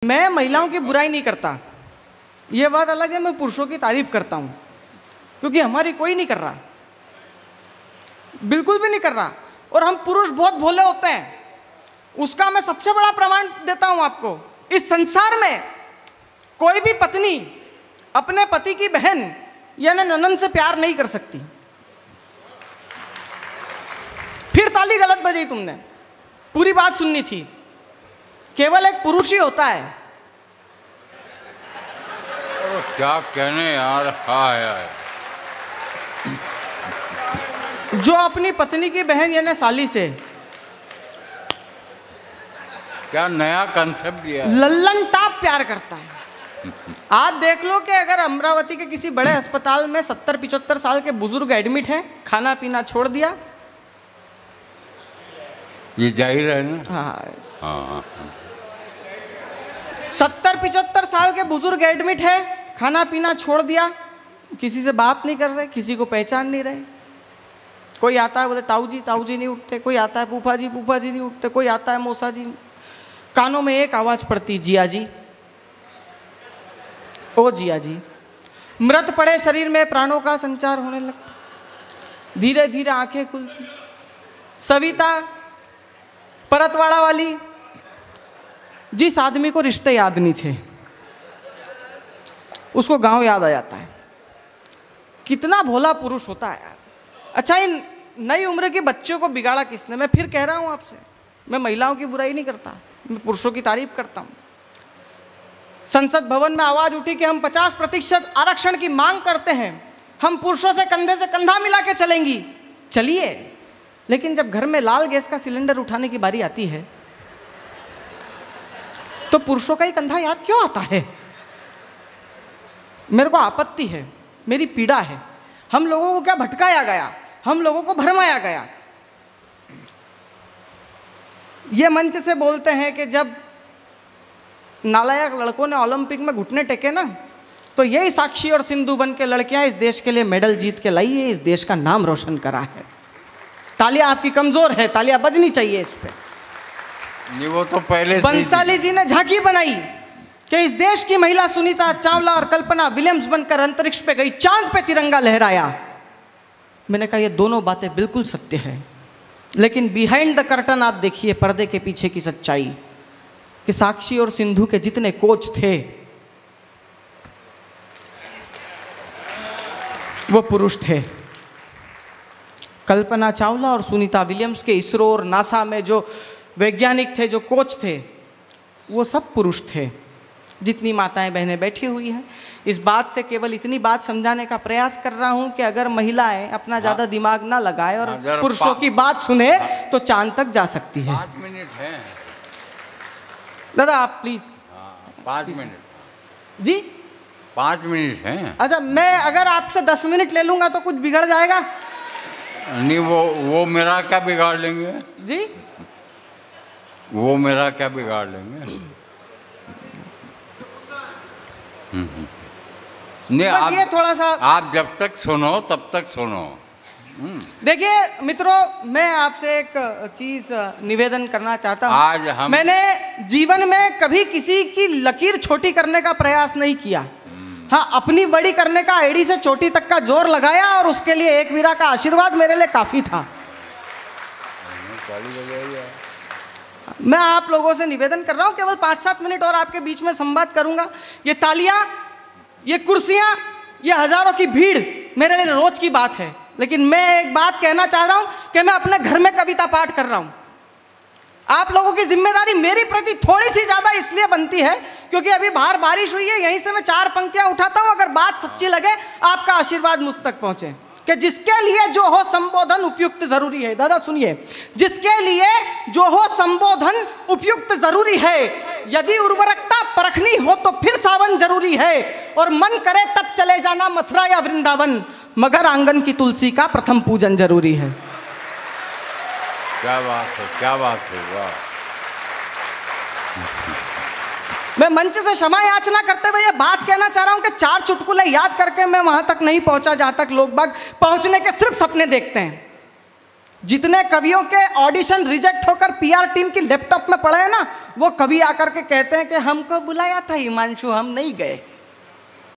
मैं महिलाओं की बुराई नहीं करता, ये बात अलग है। मैं पुरुषों की तारीफ करता हूं, क्योंकि हमारी कोई नहीं कर रहा, बिल्कुल भी नहीं कर रहा। और हम पुरुष बहुत भोले होते हैं, उसका मैं सबसे बड़ा प्रमाण देता हूं आपको। इस संसार में कोई भी पत्नी अपने पति की बहन या ननद से प्यार नहीं कर सकती। फिर ताली गलत बजाई तुमने, पूरी बात सुननी थी। केवल एक पुरुष ही होता है। क्या कहने यार, यार जो अपनी पत्नी की बहन यानी साली से क्या नया कंसेप्ट दिया, लल्लन टाप प्यार करता है। आप देख लो कि अगर अमरावती के किसी बड़े अस्पताल में 70-75 साल के बुजुर्ग एडमिट हैं, खाना पीना छोड़ दिया, ये जाहिर है ना। हाँ, 70-75 साल के बुजुर्ग एडमिट है, खाना पीना छोड़ दिया, किसी से बात नहीं कर रहे, किसी को पहचान नहीं रहे। कोई आता है बोले ताऊ जी नहीं उठते, कोई आता है फूफा जी नहीं उठते, कोई आता है मौसा जी। कानों में एक आवाज पड़ती, जिया जी, ओ जिया जी। मृत पड़े शरीर में प्राणों का संचार होने लगता, धीरे धीरे आंखें खुलती। सविता परतवाड़ा वाली, जिस आदमी को रिश्ते याद नहीं थे उसको गांव याद आ जाता है। कितना भोला पुरुष होता है यार। अच्छा, इन नई उम्र के बच्चों को बिगाड़ा किसने? मैं फिर कह रहा हूं आपसे, मैं महिलाओं की बुराई नहीं करता, मैं पुरुषों की तारीफ करता हूं। संसद भवन में आवाज उठी कि हम 50% आरक्षण की मांग करते हैं, हम पुरुषों से कंधा मिला के चलेंगी। चलिए, लेकिन जब घर में लाल गैस का सिलेंडर उठाने की बारी आती है तो पुरुषों का ही कंधा याद क्यों आता है? मेरे को आपत्ति है, मेरी पीड़ा है। हम लोगों को क्या भटकाया गया, हम लोगों को भरमाया गया। ये मंच से बोलते हैं कि जब नालायक लड़कों ने ओलंपिक में घुटने टेके ना, तो यही साक्षी और सिंधु बन के लड़कियां इस देश के लिए मेडल जीत के लाई है, इस देश का नाम रोशन करा है। तालियां आपकी कमजोर है, तालियां बजनी चाहिए इस पे। वो तो पहले बंसाली जी ने झांकी बनाई कि इस देश की महिला सुनीता चावला और कल्पना विलियम्स बनकर अंतरिक्ष पे गई, चांद पे तिरंगा लहराया। मैंने कहा ये दोनों बातें बिल्कुल सत्य है, लेकिन बिहाइंड द कर्टन आप देखिए, पर्दे के पीछे की सच्चाई, कि साक्षी और सिंधु के जितने कोच थे वो पुरुष थे। कल्पना चावला और सुनीता विलियम्स के इसरो और नासा में जो वैज्ञानिक थे, जो कोच थे, वो सब पुरुष थे। जितनी माताएं बहनें बैठी हुई हैं, इस बात से केवल इतनी बात समझाने का प्रयास कर रहा हूं कि अगर महिलाएं अपना ज्यादा दिमाग ना लगाए और पुरुषों की बात सुने तो चांद तक जा सकती है। 5 मिनट है दादा, आप प्लीज। 5 मिनट जी, 5 मिनट है। अच्छा, मैं अगर आपसे 10 मिनट ले लूंगा तो कुछ बिगड़ जाएगा? नहीं, वो मेरा क्या बिगाड़ लेंगे जी? वो मेरा क्या बिगाड़ लेंगे? नहीं, बस ये थोड़ा सा आप जब तक सुनो तब तक सुनो। देखिए मित्रों, मैं आपसे एक चीज निवेदन करना चाहता हूं। मैंने जीवन में कभी किसी की लकीर छोटी करने का प्रयास नहीं किया। हाँ, अपनी बड़ी करने का एड़ी से चोटी तक का जोर लगाया, और उसके लिए एक वीरा का आशीर्वाद मेरे लिए काफी था। मैं आप लोगों से निवेदन कर रहा हूं, केवल 5-7 मिनट और आपके बीच में संवाद करूंगा। ये तालियां, ये कुर्सियां, ये हजारों की भीड़ मेरे लिए रोज की बात है, लेकिन मैं एक बात कहना चाह रहा हूं कि मैं अपने घर में कविता पाठ कर रहा हूं। आप लोगों की जिम्मेदारी मेरी प्रति थोड़ी सी ज्यादा इसलिए बनती है क्योंकि अभी बाहर बारिश हुई है, यहीं से मैं 4 पंक्तियां उठाता हूं। अगर बात सच्ची लगे, आपका आशीर्वाद मुझ तक पहुंचे कि जिसके लिए जो हो संबोधन उपयुक्त जरूरी है। दादा सुनिए, जिसके लिए जो हो संबोधन उपयुक्त जरूरी है, यदि उर्वरकता परखनी हो तो फिर सावन जरूरी है, और मन करे तब चले जाना मथुरा या वृंदावन, मगर आंगन की तुलसी का प्रथम पूजन जरूरी है। क्या बात है, क्या बात है, वाह। मैं मंच से क्षमा याचना करते हुए ये बात कहना चाह रहा हूं कि 4 चुटकुले याद करके मैं वहां तक नहीं पहुंचा जहां तक लोग बाग पहुंचने के सिर्फ सपने देखते हैं। जितने कवियों के ऑडिशन रिजेक्ट होकर पीआर टीम की लैपटॉप में पड़े हैं ना, वो कभी आकर के कहते हैं कि हमको बुलाया था हिमांशु, हम नहीं गए।